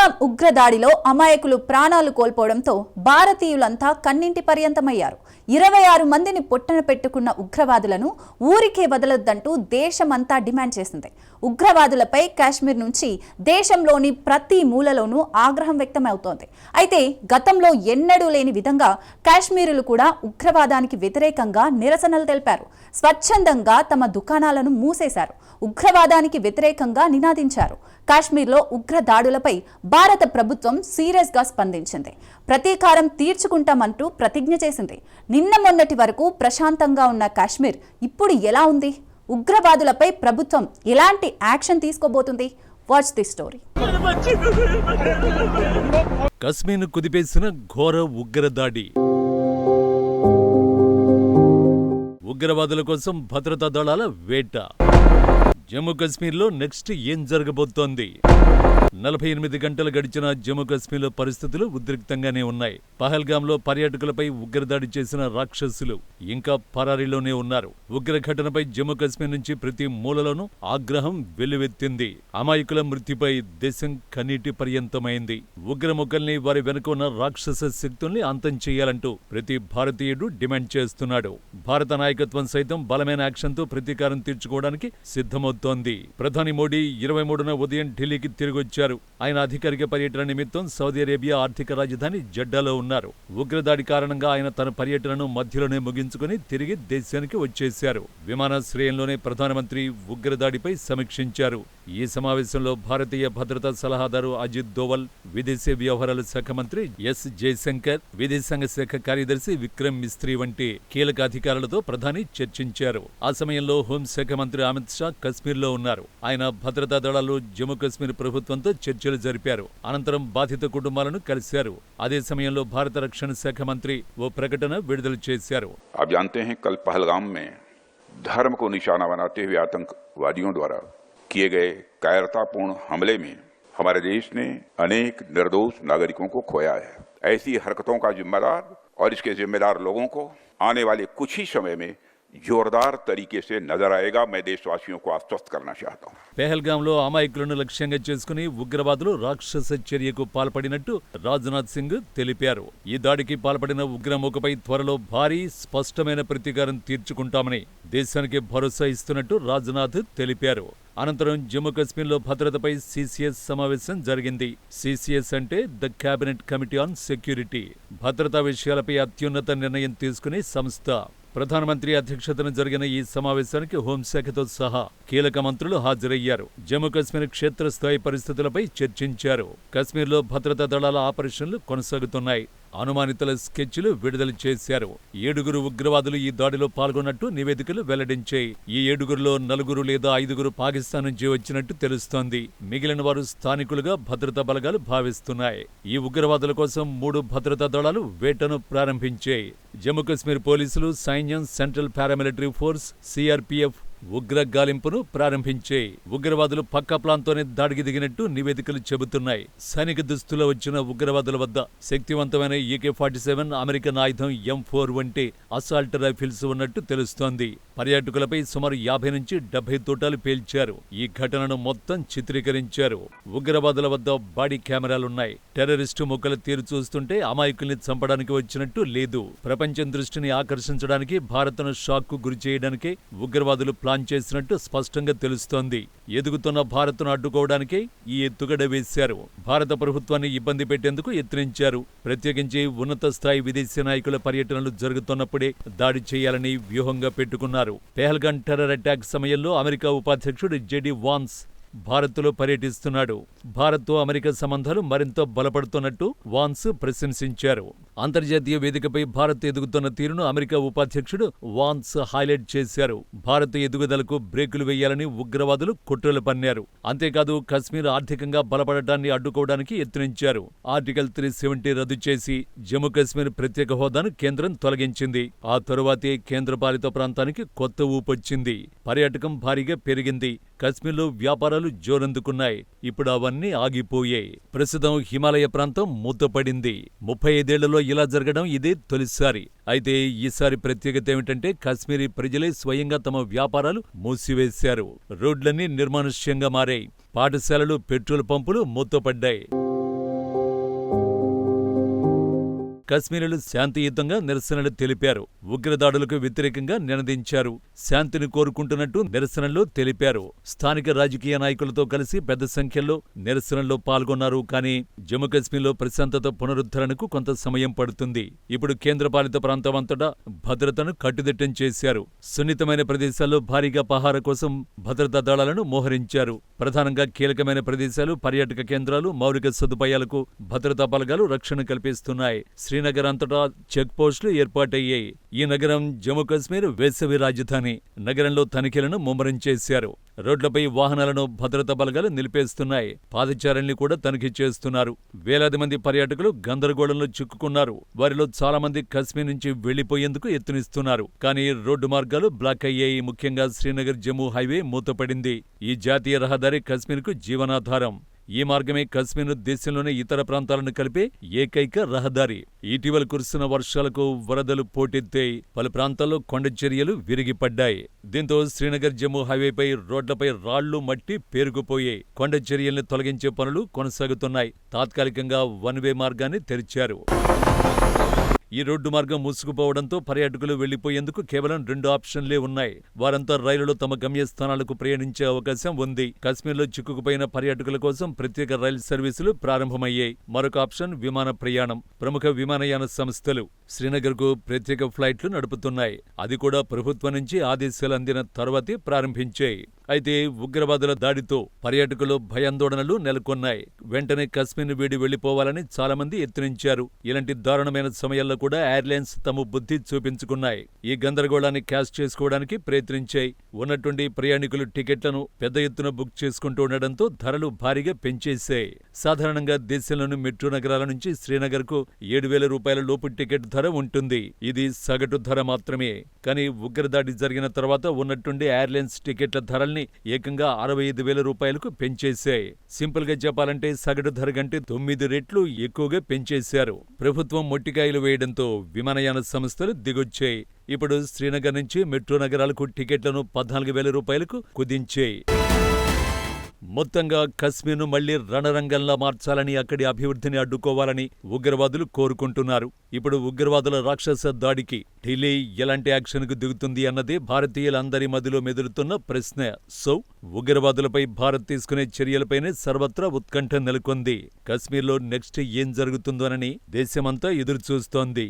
పహల్గాం ఉగ్రదాడిలో అమాయకులు ప్రాణాలు కోల్పోవడంతో భారతీయులంతా కన్నింటి పర్యంతమయ్యారు. 26 మందిని పొట్టన పెట్టుకున్న ఉగ్రవాదులను ఊరికే వదలొద్దంటూ దేశమంతా డిమాండ్ చేసింది. ఉగ్రవాదులపై కాశ్మీర్ నుంచి దేశంలోని ప్రతి మూలలోనూ ఆగ్రహం వ్యక్తమవుతోంది. అయితే గతంలో ఎన్నడూ లేని విధంగా కాశ్మీరులు కూడా ఉగ్రవాదానికి వ్యతిరేకంగా నిరసనలు తెలిపారు. స్వచ్ఛందంగా తమ దుకాణాలను మూసేశారు. ఉగ్రవాదానికి వ్యతిరేకంగా నినాదించారు. కాశ్మీర్లో ఉగ్ర దాడులపై భారత ప్రభుత్వం సీరియస్గా స్పందించింది. ప్రతీకారం తీర్చుకుంటామంటూ ప్రతిజ్ఞ చేసింది. నిన్న మొన్నటి వరకు ప్రశాంతంగా ఉన్న కాశ్మీర్ ఇప్పుడు ఎలా ఉంది? ఉగ్రవాదులపై ప్రభుత్వం ఎలాంటి యాక్షన్ తీసుకోబోతుంది? Watch the story. కశ్మీర్ను కుదిపేసిన ఘోర ఉగ్రదాడి. ఉగ్రవాదుల కోసం భద్రతా దళాల వేట. జమ్మూ కశ్మీర్లో నెక్స్ట్ ఏం జరగబోతోంది? 48 గంటలు గడిచిన జమ్మూ కశ్మీర్లో పరిస్థితులు ఉద్రిక్తంగానే ఉన్నాయి. పహల్గాంలో పర్యాటకులపై ఉగ్రదాడి చేసిన రాక్షసులు ఇంకా పరారీలోనే ఉన్నారు. ఉగ్ర ఘటనపై జమ్మూ కశ్మీర్ నుంచి ప్రతి మూలలోనూ ఆగ్రహం వెల్లువెత్తింది. అమాయకుల మృత్యుపై దేశం కన్నీటి పర్యంతమైంది. ఉగ్రముఖల్ని వారి వెనుక ఉన్న రాక్షస శక్తుల్ని అంతం చేయాలంటూ ప్రతి భారతీయుడు డిమాండ్ చేస్తున్నాడు. భారత నాయకత్వం సైతం బలమైన యాక్షన్తో ప్రతీకారం తీర్చుకోవడానికి సిద్ధమవుతోంది. ప్రధాని మోడీ 23న ఉదయం ఢిల్లీకి తిరిగొచ్చారు. ఆయన అధికారిక పర్యటన నిమిత్తం సౌదీ అరేబియా ఆర్థిక రాజధాని జడ్డాలో ఉన్నారు. ఉగ్రదాడి కారణంగా ఆయన తన పర్యటనను మధ్యలోనే ముగించుకుని తిరిగి దేశానికి వచ్చేశారు. విమానాశ్రయంలోనే ప్రధానమంత్రి ఉగ్రదాడిపై సమీక్షించారు. ఈ సమావేశంలో భారతీయ భద్రతా సలహాదారు అజిత్ దోవల్, విదేశీ వ్యవహారాల శాఖ మంత్రి ఎస్ జయశంకర్, విదేశాంగ శాఖ కార్యదర్శి విక్రమ్ మిస్త్రీ వంటి కీలక అధికారులతో ప్రధాని చర్చించారు. ఆ సమయంలో హోంశాఖ మంత్రి అమిత్ షా కశ్మీర్లో ఉన్నారు. ఆయన భద్రతా దళాలు జమ్మూ కశ్మీర్ ప్రభుత్వంతో చర్చలు జరిపారు. అనంతరం బాధిత కుటుంబాలను కలిశారు. అదే సమయంలో భారత రక్షణ శాఖ మంత్రి ఓ ప్రకటన విడుదల చేశారు. आप जानते हैं कल पहलगाम में धर्म को निशाना बनाते हुए आतंकवादियों द्वारा किए गए कायरतापूर्ण हमले में हमारे देश ने अनेक निर्दोष नागरिकों को खोया है। ऐसी हरकतों का जिम्मेदार और इसके जिम्मेदार लोगों को आने वाले कुछ ही समय में जोरदार तरीके से नजर आएगा। मैं देशवासियों को आश्वस्त करना चाहता हूं। పెహల్గాంలో అమాయకులను లక్ష్యంగా చేసుకుని ఉగ్రవాదులు రాక్షస చర్యకు పాల్పడినట్టు రాజ్నాథ్ సింగ్ తెలిపారు. ఈ దాడికి పాల్పడిన ఉగ్రముఖపై త్వరలో భారీ స్పష్టమైన ప్రతీకారం తీర్చుకుంటామని దేశానికి భరోసా ఇస్తున్నట్టు రాజ్నాథ్ తెలిపారు. అనంతరం జమ్మూ కశ్మీర్లో భద్రతపై సిసిఎస్ సమావేశం జరిగింది. సిసిఎస్ అంటే the cabinet committee on security. భద్రతా విషయాలపై అత్యున్నత నిర్ణయం తీసుకునే సంస్థ. ప్రధానమంత్రి అధ్యక్షతన జరిగిన ఈ సమావేశానికి హోంశాఖతో సహా కీలక మంత్రులు హాజరయ్యారు. జమ్మూ కశ్మీర్ క్షేత్రస్థాయి పరిస్థితులపై చర్చించారు. కశ్మీర్లో భద్రతా దళాల ఆపరేషన్లు కొనసాగుతున్నాయి. అనుమానితుల స్కెచ్లు విడుదల చేశారు. 7 ఉగ్రవాదులు ఈ దాడిలో పాల్గొన్నట్టు నివేదికలు వెల్లడించాయి. ఈ 7గురిలో 4 లేదా 5 పాకిస్తాన్ నుంచి వచ్చినట్టు తెలుస్తోంది. మిగిలిన వారు స్థానికులుగా భద్రతా బలగాలు భావిస్తున్నాయి. ఈ ఉగ్రవాదుల కోసం 3 భద్రతా దళాలు వేటను ప్రారంభించాయి. జమ్మూ కశ్మీర్ పోలీసులు, సైన్యం, సెంట్రల్ పారామిలిటరీ ఫోర్స్, సిఆర్పిఎఫ్ ఉగ్ర గాలింపును ప్రారంభించాయి. ఉగ్రవాదులు పక్క ప్లాన్తోనే దాడికి దిగినట్టు నివేదికలు చెబుతున్నాయి. సైనిక దుస్తులో వచ్చిన ఉగ్రవాదుల వద్ద శక్తివంతమైన AK-47 అమెరికన్ ఆయుధం M4 వంటి అసాల్ట్ రైఫిల్స్ ఉన్నట్టు తెలుస్తోంది. పర్యాటకులపై సుమారు 50 నుంచి 70 తోటాలు పేల్చారు. ఈ ఘటనను మొత్తం చిత్రీకరించారు. ఉగ్రవాదుల వద్ద బాడీ కెమెరాలున్నాయి. టెర్రరిస్టు ముక్కల తీరు చూస్తుంటే అమాయకుల్ని చంపడానికి వచ్చినట్టు లేదు. ప్రపంచం దృష్టిని ఆకర్షించడానికి, భారత్ను షాక్కు గురి చేయడానికే ఉగ్రవాదులు ప్లాన్ చేసినట్టు స్పష్టంగా తెలుస్తోంది. ఎదుగుతున్న భారత్ను అడ్డుకోవడానికే ఈ ఎత్తుగడ వేశారు. భారత ప్రభుత్వాన్ని ఇబ్బంది పెట్టేందుకు యత్నించారు. ప్రత్యేకించి ఉన్నత స్థాయి విదేశీ నాయకుల పర్యటనలు జరుగుతున్నప్పుడే దాడి చేయాలని వ్యూహంగా పెట్టుకున్నారు. పెహల్గాం టెర్రర్ అటాక్ సమయంలో అమెరికా ఉపాధ్యక్షుడు జెడి వాన్స్ భారత్లో పర్యటిస్తున్నాడు. భారత్తో అమెరికా సంబంధాలు మరింత బలపడుతున్నట్టు వాన్స్ ప్రశంసించారు. అంతర్జాతీయ వేదికపై భారత్ ఎదుగుతున్న తీరును అమెరికా ఉపాధ్యక్షుడు వాన్స్ హైలైట్ చేశారు. భారత్ ఎదుగుదలకు బ్రేకులు వేయాలని ఉగ్రవాదులు కుట్రలు పన్నారు. అంతేకాదు కశ్మీర్ ఆర్థికంగా బలపడటాన్ని అడ్డుకోవడానికి యత్నించారు. ఆర్టికల్ 370 రద్దు చేసి జమ్మూ కశ్మీర్ ప్రత్యేక హోదాను కేంద్రం తొలగించింది. ఆ తరువాతే కేంద్రపాలిత ప్రాంతానికి కొత్త ఊపొచ్చింది. పర్యాటకం భారీగా పెరిగింది. కశ్మీర్లో వ్యాపారాలు జోరందుకున్నాయి. ఇప్పుడు అవన్నీ ఆగిపోయాయి. ప్రస్తుతం హిమాలయ ప్రాంతం మూతపడింది. 35 ఏళ్లలో ఇలా జరగడం ఇదే తొలిసారి. అయితే ఈసారి ప్రత్యేకత ఏమిటంటే కాశ్మీరీ ప్రజలే స్వయంగా తమ వ్యాపారాలు మూసివేశారు. రోడ్లన్నీ నిర్మానుష్యంగా మారాయి. పాఠశాలలు, పెట్రోల్ పంపులు మూతపడ్డాయి. కశ్మీరీలు శాంతియుతంగా నిరసనలు తెలిపారు. ఉగ్రదాడులకు వ్యతిరేకంగా నినదించారు. శాంతిని కోరుకుంటున్నట్టు నిరసనల్లో తెలిపారు. స్థానిక రాజకీయ నాయకులతో కలిసి పెద్ద సంఖ్యలో నిరసనల్లో పాల్గొన్నారు. కానీ జమ్మూ కశ్మీర్లో ప్రశాంతత పునరుద్ధరణకు కొంత సమయం పడుతుంది. ఇప్పుడు కేంద్రపాలిత ప్రాంతం అంతటా భద్రతను కట్టుదిట్టం చేశారు. సున్నితమైన ప్రదేశాల్లో భారీగా పహారా కోసం భద్రతా దళాలను మోహరించారు. ప్రధానంగా కీలకమైన ప్రదేశాలు, పర్యాటక కేంద్రాలు, మౌలిక సదుపాయాలకు భద్రతా బలగాలు రక్షణ కల్పిస్తున్నాయి. శ్రీనగర్ అంతటా చెక్ పోస్టులు ఏర్పాటయ్యాయి. ఈ నగరం జమ్మూ కశ్మీర్ వేసవి రాజధాని. నగరంలో తనిఖీలను ముమ్మరం చేశారు. రోడ్లపై వాహనాలను భద్రతా బలగాలు నిలిపేస్తున్నాయి. పాదచారుల్ని కూడా తనిఖీ చేస్తున్నారు. వేలాది మంది పర్యాటకులు గందరగోళంలో చిక్కుకున్నారు. వారిలో చాలా మంది కశ్మీర్ నుంచి వెళ్లిపోయేందుకు యత్నిస్తున్నారు. కానీ రోడ్డు మార్గాలు బ్లాక్ అయ్యాయి. ముఖ్యంగా శ్రీనగర్ జమ్మూ హైవే మూతపడింది. ఈ జాతీయ రహదారి కశ్మీర్కు జీవనాధారం. ఈ మార్గమే కశ్మీర్ను దేశంలోని ఇతర ప్రాంతాలను కలిపే ఏకైక రహదారి. ఇటీవల కురుస్తున్న వర్షాలకు వరదలు పోటెత్తాయి. పలు ప్రాంతాల్లో కొండ చర్యలు విరిగిపడ్డాయి. దీంతో శ్రీనగర్ జమ్మూ హైవేపై రోడ్లపై రాళ్లు, మట్టి పేరుకుపోయాయి. కొండ చర్యల్ని తొలగించే పనులు కొనసాగుతున్నాయి. తాత్కాలికంగా వన్ వే మార్గాన్ని తెరిచారు. ఈ రోడ్డు మార్గం మూసుకుపోవడంతో పర్యాటకులు వెళ్లిపోయేందుకు కేవలం 2 ఆప్షన్లే ఉన్నాయి. వారంతా రైలులో తమ గమ్యస్థానాలకు ప్రయాణించే అవకాశం ఉంది. కశ్మీర్లో చిక్కుకుపోయిన పర్యాటకుల కోసం ప్రత్యేక రైలు సర్వీసులు ప్రారంభమయ్యాయి. మరొక ఆప్షన్ విమాన ప్రయాణం. ప్రముఖ విమానయాన సంస్థలు శ్రీనగర్కు ప్రత్యేక ఫ్లైట్లు నడుపుతున్నాయి. అది కూడా ప్రభుత్వం నుంచి ఆదేశాలు అందిన తర్వాతే ప్రారంభించాయి. అయితే ఉగ్రవాదుల దాడితో పర్యాటకులు భయాందోళనలు నెలకొన్నాయి. వెంటనే కశ్మీర్ను వీడి వెళ్లిపోవాలని చాలా మంది యత్నించారు. ఇలాంటి దారుణమైన సమయాల్లో కూడా ఎయిర్లైన్స్ తమ బుద్ధి చూపించుకున్నాయి. ఈ గందరగోళాన్ని క్యాష్ చేసుకోవడానికి ప్రయత్నించాయి. ఉన్నట్టుండి ప్రయాణికులు టికెట్లను పెద్ద ఎత్తున బుక్ చేసుకుంటూ ఉండడంతో ధరలు భారీగా పెంచేశాయి. సాధారణంగా దేశంలోని మెట్రో నగరాల నుంచి శ్రీనగర్కు 7,000 రూపాయల లోపు టికెట్ ధర ఉంటుంది. ఇది సగటు ధర మాత్రమే. కానీ ఉగ్రదాడి జరిగిన తర్వాత ఉన్నట్టుండి ఎయిర్లైన్స్ టికెట్ల ధరల్ని ఏకంగా 65,000 రూపాయలకు పెంచేశాయి. సింపుల్ గా చెప్పాలంటే సగటు ధర కంటే 9 రెట్లు ఎక్కువగా పెంచేశారు. ప్రభుత్వం మొట్టికాయలు వేయడంతో విమానయాన సంస్థలు దిగొచ్చాయి. ఇప్పుడు శ్రీనగర్ నుంచి మెట్రో నగరాలకు టికెట్లను 14,000 రూపాయలకు కుదించాయి. మొత్తంగా కశ్మీర్ను మళ్లీ రణరంగంలా మార్చాలని, అక్కడి అభివృద్ధిని అడ్డుకోవాలని ఉగ్రవాదులు కోరుకుంటున్నారు. ఇప్పుడు ఉగ్రవాదుల రాక్షస దాడికి ఢిల్లీ ఎలాంటి యాక్షన్కు దిగుతుంది అన్నదే భారతీయులందరి మదిలో మెదులుతున్న ప్రశ్న. సో ఉగ్రవాదులపై భారత్ తీసుకునే చర్యలపైనే సర్వత్రా ఉత్కంఠ నెలకొంది. కశ్మీర్లో నెక్స్ట్ ఏం జరుగుతుందోనని దేశమంతా ఎదురుచూస్తోంది.